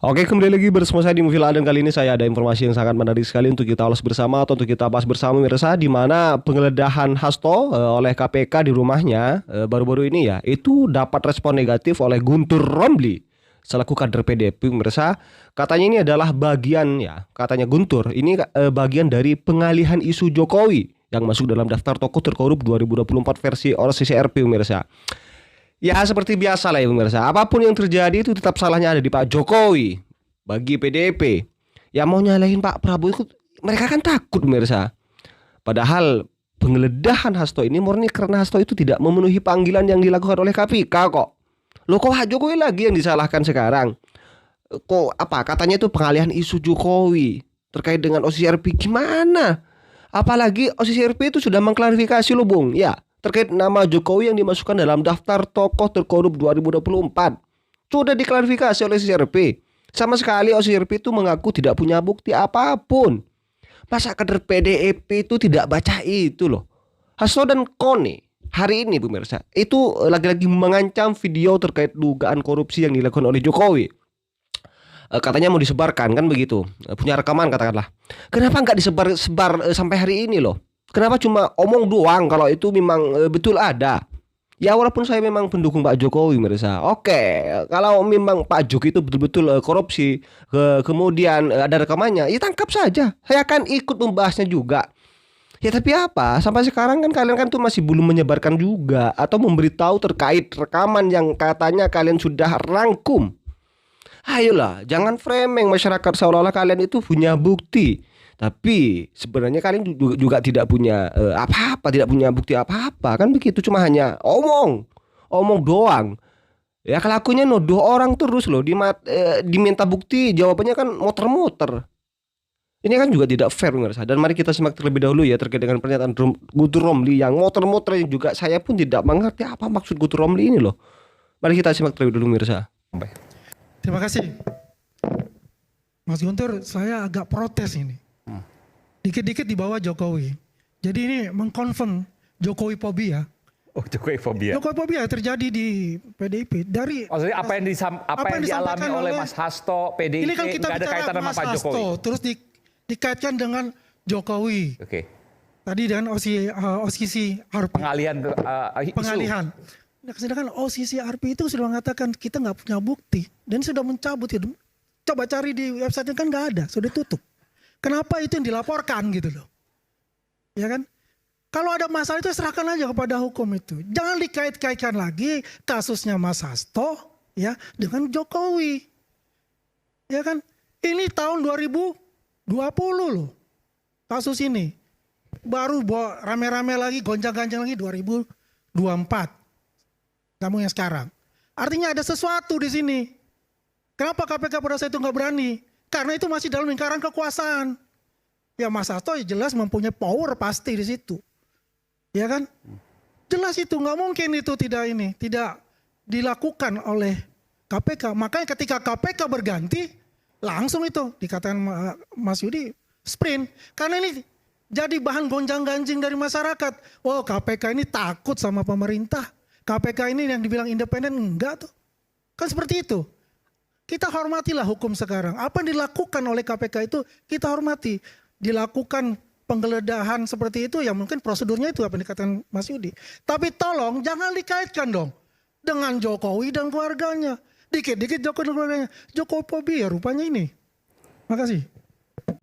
Oke, kembali lagi bersama saya di Movila dan kali ini saya ada informasi yang sangat menarik sekali untuk kita ulas bersama atau untuk kita bahas bersama pemirsa di mana penggeledahan Hasto oleh KPK di rumahnya baru-baru ini ya itu dapat respon negatif oleh Guntur Romli selaku kader PDIP pemirsa. Katanya ini adalah bagian ya, katanya Guntur ini bagian dari pengalihan isu Jokowi yang masuk dalam daftar tokoh terkorup 2024 versi OSISRP pemirsa. Ya seperti biasa lah ya pemirsa, apapun yang terjadi itu tetap salahnya ada di Pak Jokowi. Bagi PDIP, yang mau nyalahin Pak Prabowo itu mereka kan takut pemirsa. Padahal penggeledahan Hasto ini murni karena Hasto itu tidak memenuhi panggilan yang dilakukan oleh KPK kok. Loh kok Pak Jokowi lagi yang disalahkan sekarang? Kok apa katanya itu pengalihan isu Jokowi terkait dengan OSISRP gimana? Apalagi OSISRP itu sudah mengklarifikasi loh Bung, ya terkait nama Jokowi yang dimasukkan dalam daftar tokoh terkorup 2024. Sudah diklarifikasi oleh OSISRP. Sama sekali OSISRP itu mengaku tidak punya bukti apapun. Masa kader PDIP itu tidak baca itu loh. Hasto dan Koni hari ini pemirsa itu lagi-lagi mengancam video terkait dugaan korupsi yang dilakukan oleh Jokowi. Katanya mau disebarkan kan begitu, punya rekaman katakanlah. Kenapa nggak disebar-sebar sampai hari ini loh? Kenapa cuma omong doang kalau itu memang betul ada? Ya walaupun saya memang pendukung Pak Jokowi Mirza. Oke, kalau memang Pak Jokowi itu betul-betul korupsi, kemudian ada rekamannya, ya tangkap saja. Saya akan ikut membahasnya juga. Ya tapi apa? Sampai sekarang kan kalian kan tuh masih belum menyebarkan juga atau memberitahu terkait rekaman yang katanya kalian sudah rangkum. Ayolah, jangan framing masyarakat seolah-olah kalian itu punya bukti. Tapi sebenarnya kalian juga tidak punya apa-apa, tidak punya bukti apa-apa. Kan begitu, cuma hanya omong doang. Ya kelakuannya nuduh orang terus loh, diminta bukti, jawabannya kan muter-muter. Ini kan juga tidak fair pemirsa. Dan mari kita simak terlebih dahulu ya terkait dengan pernyataan Guntur Romli yang muter-muter yang juga saya pun tidak mengerti apa maksud Guntur Romli ini loh. Mari kita simak terlebih dahulu pemirsa. Terima kasih. Mas Guntur, saya agak protes ini. Dikit-dikit di bawah Jokowi. Jadi ini mengkonfirm Jokowi fobia. Oh, Jokowi fobia. Jokowi fobia terjadi di PDIP. Dari maksudnya apa yang dialami oleh Mas Hasto, PDIP ini kan kita nggak ada bicara kaitan sama Mas Pak Jokowi. Hasto, terus dikaitkan dengan Jokowi. Oke. Tadi dengan OSISI RP. Pengalihan. Nah, sedangkan OSISI RP itu sudah mengatakan kita nggak punya bukti dan sudah mencabut itu. Coba cari di website kan nggak ada, sudah tutup. Kenapa itu yang dilaporkan gitu loh? Ya kan? Kalau ada masalah itu serahkan aja kepada hukum itu. Jangan dikait-kaitkan lagi kasusnya Mas Hasto ya dengan Jokowi. Ya kan? Ini tahun 2020 loh. Kasus ini. Baru rame-rame lagi, gonjang-ganjang lagi 2024. Kamu yang sekarang. Artinya ada sesuatu di sini. Kenapa KPK pada saat itu nggak berani? Karena itu masih dalam lingkaran kekuasaan. Ya Mas Hasto jelas mempunyai power pasti di situ. Ya kan? Jelas itu nggak mungkin itu tidak dilakukan oleh KPK. Makanya ketika KPK berganti langsung itu dikatakan Mas Yudi sprint. Karena ini jadi bahan gonjang-ganjing dari masyarakat. Oh KPK ini takut sama pemerintah. KPK ini yang dibilang independen enggak tuh. Kan seperti itu. Kita hormatilah hukum sekarang. Apa yang dilakukan oleh KPK itu kita hormati. Dilakukan penggeledahan seperti itu ya mungkin prosedurnya itu apa yang dikatakan Mas Yudi. Tapi tolong jangan dikaitkan dong dengan Jokowi dan keluarganya. Dikit-dikit Jokowi dan keluarganya. Jokowi fobia rupanya ini. Makasih.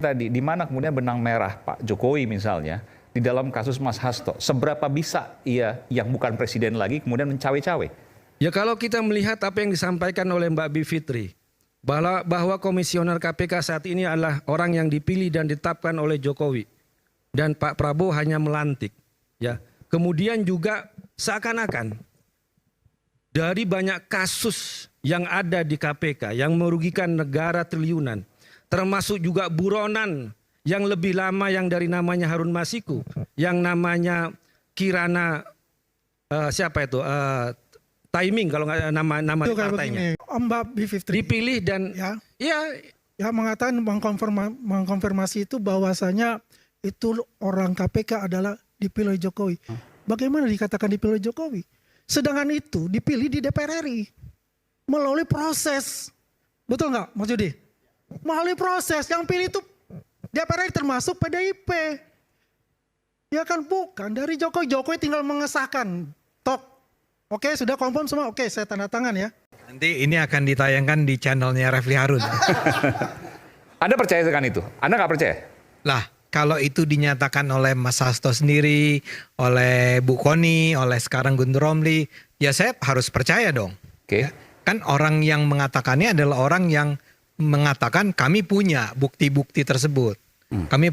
Tadi di mana kemudian benang merah Pak Jokowi misalnya di dalam kasus Mas Hasto. Seberapa bisa ia yang bukan presiden lagi kemudian mencawe-cawe? Ya kalau kita melihat apa yang disampaikan oleh Mbak Bivitri bahwa komisioner KPK saat ini adalah orang yang dipilih dan ditetapkan oleh Jokowi dan Pak Prabowo hanya melantik. Ya, kemudian juga seakan-akan dari banyak kasus yang ada di KPK yang merugikan negara triliunan, termasuk juga buronan yang lebih lama yang dari namanya Harun Masiku, yang namanya Kirana siapa itu? Timing kalau nggak nama partainya. Mbak Bivitri dipilih dan ya mengatakan mengkonfirmasi itu bahwasanya itu orang KPK adalah dipilih Jokowi. Bagaimana dikatakan dipilih Jokowi? Sedangkan itu dipilih di DPR RI melalui proses Betul nggak Mas Yudi? Melalui proses, yang pilih itu DPR RI termasuk PDIP. Ya kan bukan, dari Jokowi tinggal mengesahkan. Tok, oke sudah confirm semua, oke saya tanda tangan ya. Nanti ini akan ditayangkan di channelnya Refli Harun. Anda percaya dengan itu? Anda nggak percaya? Lah, kalau itu dinyatakan oleh Mas Hasto sendiri, oleh Bu Koni, oleh sekarang Guntur Romli, ya saya harus percaya dong. Oke. Ya, kan orang yang mengatakannya adalah orang yang mengatakan kami punya bukti-bukti tersebut. Kami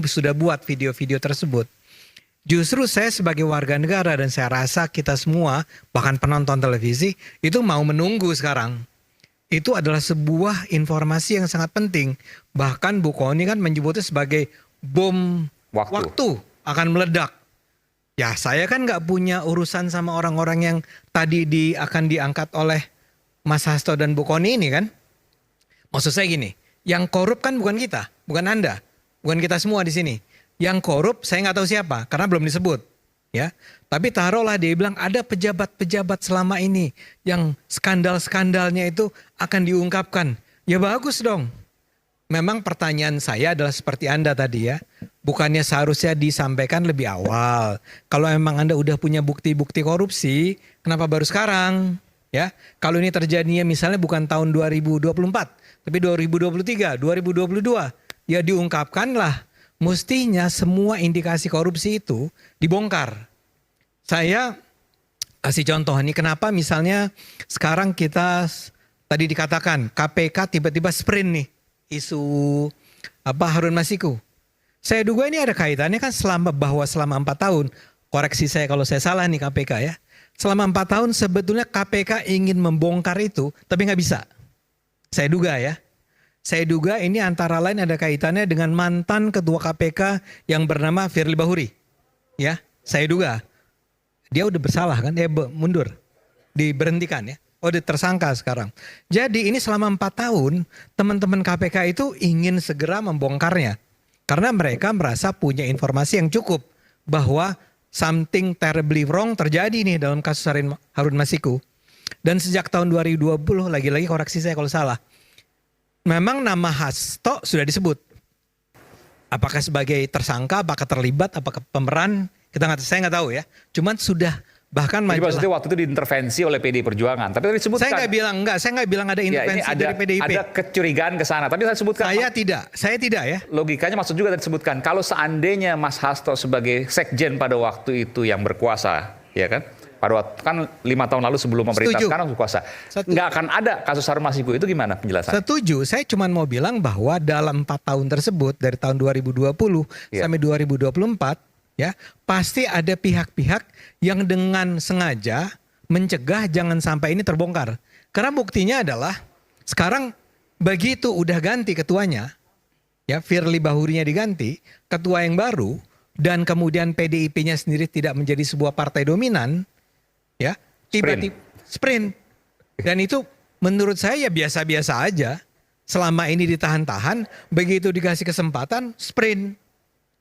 sudah buat video-video tersebut. Justru saya sebagai warga negara dan saya rasa kita semua, bahkan penonton televisi, itu mau menunggu sekarang. Itu adalah sebuah informasi yang sangat penting. Bahkan Bu Koni kan menyebutnya sebagai bom waktu akan meledak. Ya saya kan nggak punya urusan sama orang-orang yang tadi akan diangkat oleh Mas Hasto dan Bu Koni ini kan. Maksud saya gini, yang korup kan bukan kita, bukan Anda, bukan kita semua di sini. Yang korup saya nggak tahu siapa karena belum disebut, ya. Tapi taruhlah dia bilang ada pejabat-pejabat selama ini yang skandal-skandalnya itu akan diungkapkan. Ya bagus dong. Memang pertanyaan saya adalah seperti Anda tadi ya. Bukannya seharusnya disampaikan lebih awal. Kalau memang Anda udah punya bukti-bukti korupsi, kenapa baru sekarang? Ya, kalau ini terjadinya misalnya bukan tahun 2024, tapi 2023, 2022, ya diungkapkanlah. Mestinya semua indikasi korupsi itu dibongkar. Saya kasih contoh nih, kenapa misalnya sekarang kita tadi dikatakan KPK tiba-tiba sprint nih isu Harun Masiku. Saya duga ini ada kaitannya kan selama 4 tahun, koreksi saya kalau saya salah nih KPK ya. Selama 4 tahun sebetulnya KPK ingin membongkar itu tapi nggak bisa. Saya duga ya. Saya duga ini antara lain ada kaitannya dengan mantan ketua KPK yang bernama Firly Bahuri. Ya, saya duga. Dia udah bersalah kan, dia mundur. Diberhentikan ya. Oh, dia tersangka sekarang. Jadi ini selama 4 tahun teman-teman KPK itu ingin segera membongkarnya. Karena mereka merasa punya informasi yang cukup bahwa something terribly wrong terjadi nih dalam kasus Harun Masiku. Dan sejak tahun 2020, lagi-lagi koreksi saya kalau salah, memang nama Hasto sudah disebut. Apakah sebagai tersangka, apakah terlibat, apakah pemeran, saya nggak tahu ya. Cuman sudah bahkan Jadi majalah. maksudnya waktu itu diintervensi oleh PDI Perjuangan. Tapi tadi disebutkan. Saya nggak bilang ada intervensi ya, dari PDIP. Ada kecurigaan ke sana. Tapi saya sebutkan. Saya tidak ya. Logikanya maksud juga tadi disebutkan. Kalau seandainya Mas Hasto sebagai sekjen pada waktu itu yang berkuasa, ya kan? Pada waktu kan 5 tahun lalu sebelum pemerintah sekarang berkuasa, nggak akan ada kasus Harun Masiku, itu gimana penjelasannya? Setuju, saya cuma mau bilang bahwa dalam 4 tahun tersebut dari tahun 2020 sampai 2024 ya pasti ada pihak-pihak yang dengan sengaja mencegah jangan sampai ini terbongkar. Karena buktinya adalah sekarang begitu udah ganti ketuanya, ya Firly Bahurinya diganti, ketua yang baru dan kemudian PDIP-nya sendiri tidak menjadi sebuah partai dominan. Ya, tiba-tiba sprint. Dan itu menurut saya ya biasa-biasa aja. Selama ini ditahan-tahan, begitu dikasih kesempatan sprint.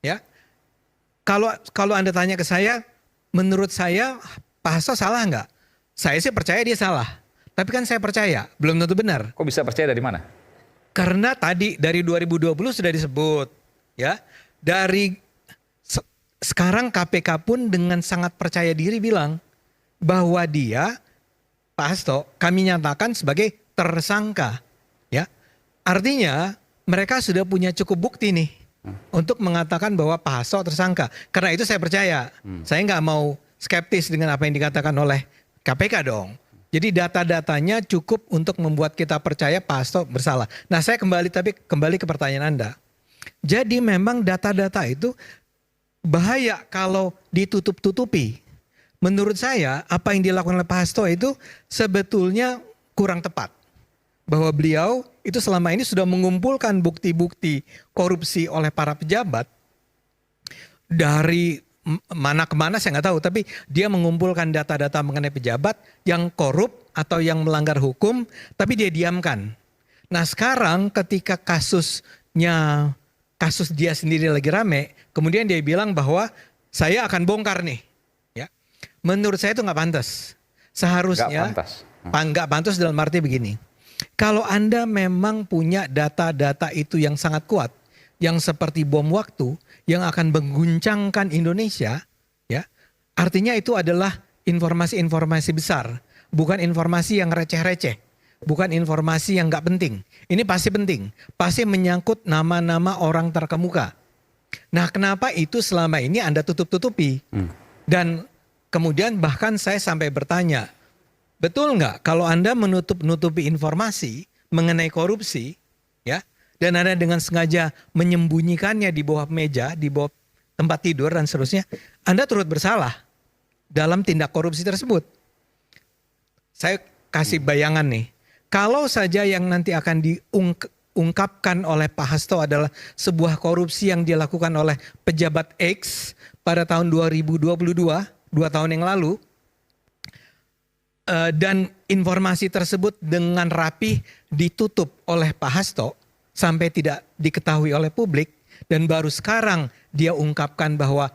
Ya. Kalau Anda tanya ke saya, menurut saya Pak Hasto salah nggak? Saya sih percaya dia salah. Tapi kan saya percaya, belum tentu benar. Kok bisa percaya dari mana? Karena tadi dari 2020 sudah disebut, ya. Dari sekarang KPK pun dengan sangat percaya diri bilang bahwa dia, Pak Hasto, kami nyatakan sebagai tersangka. Ya, artinya mereka sudah punya cukup bukti nih untuk mengatakan bahwa Pak Hasto tersangka. Karena itu saya percaya. Saya nggak mau skeptis dengan apa yang dikatakan oleh KPK dong. Jadi data-datanya cukup untuk membuat kita percaya Pak Hasto bersalah. Nah saya kembali ke pertanyaan Anda. Jadi memang data-data itu bahaya kalau ditutup-tutupi. Menurut saya apa yang dilakukan oleh Pak Hasto itu sebetulnya kurang tepat. Bahwa beliau itu selama ini sudah mengumpulkan bukti-bukti korupsi oleh para pejabat. Dari mana ke mana saya nggak tahu. Tapi dia mengumpulkan data-data mengenai pejabat yang korup atau yang melanggar hukum. Tapi dia diamkan. Nah sekarang ketika kasus dia sendiri lagi rame. Kemudian dia bilang bahwa saya akan bongkar nih. Menurut saya itu nggak pantas. Seharusnya nggak pantas dalam arti begini. Kalau Anda memang punya data-data itu yang sangat kuat, yang seperti bom waktu, yang akan mengguncangkan Indonesia, ya, artinya itu adalah informasi-informasi besar, bukan informasi yang receh-receh, bukan informasi yang nggak penting. Ini pasti penting, pasti menyangkut nama-nama orang terkemuka. Nah, kenapa itu selama ini Anda tutup-tutupi? Dan kemudian bahkan saya sampai bertanya, betul nggak kalau Anda menutup-nutupi informasi mengenai korupsi, ya, dan Anda dengan sengaja menyembunyikannya di bawah meja, di bawah tempat tidur dan seterusnya, Anda turut bersalah dalam tindak korupsi tersebut. Saya kasih bayangan nih, kalau saja yang nanti akan diungkapkan oleh Pak Hasto adalah sebuah korupsi yang dilakukan oleh pejabat X pada tahun 2022, 2 tahun yang lalu, dan informasi tersebut dengan rapih ditutup oleh Pak Hasto sampai tidak diketahui oleh publik, dan baru sekarang dia ungkapkan bahwa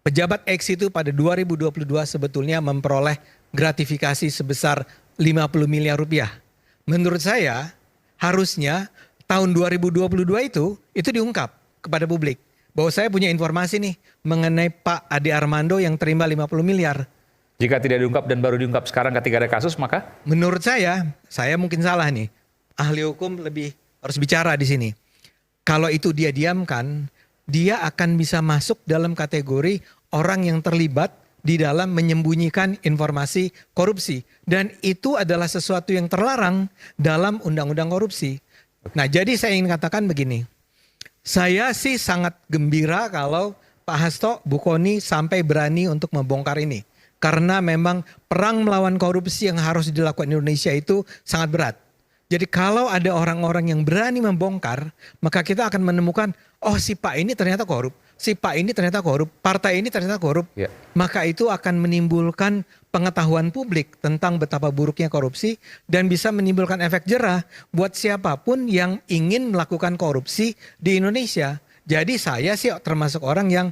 pejabat X itu pada 2022 sebetulnya memperoleh gratifikasi sebesar 50 miliar rupiah. Menurut saya harusnya tahun 2022 itu diungkap kepada publik bahwa saya punya informasi nih mengenai Pak Ade Armando yang terima 50 miliar. Jika tidak diungkap dan baru diungkap sekarang ketika ada kasus, maka menurut saya mungkin salah nih. Ahli hukum lebih harus bicara di sini. Kalau itu dia diamkan, dia akan bisa masuk dalam kategori orang yang terlibat di dalam menyembunyikan informasi korupsi. Dan itu adalah sesuatu yang terlarang dalam undang-undang korupsi. Nah, jadi saya ingin katakan begini. Saya sih sangat gembira kalau Pak Hasto, Bu Kony sampai berani untuk membongkar ini. Karena memang perang melawan korupsi yang harus dilakukan Indonesia itu sangat berat. Jadi kalau ada orang-orang yang berani membongkar, maka kita akan menemukan, oh si Pak ini ternyata korup, si Pak ini ternyata korup, partai ini ternyata korup. Ya. Maka itu akan menimbulkan pengetahuan publik tentang betapa buruknya korupsi dan bisa menimbulkan efek jerah buat siapapun yang ingin melakukan korupsi di Indonesia. Jadi saya sih termasuk orang yang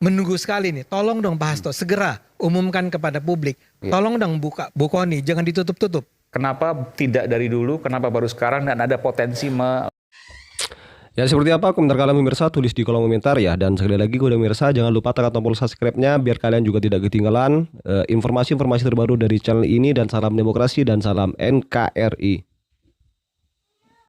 menunggu sekali nih, tolong dong Pak Hasto segera umumkan kepada publik. Tolong dong Bu Kony, jangan ditutup-tutup. kenapa tidak dari dulu, kenapa baru sekarang, dan ada potensi Ya, seperti apa komentar kalian pemirsa, tulis di kolom komentar ya. Dan sekali lagi gue pemirsa, jangan lupa tekan tombol subscribe-nya biar kalian juga tidak ketinggalan informasi-informasi terbaru dari channel ini. Dan salam demokrasi dan salam NKRI.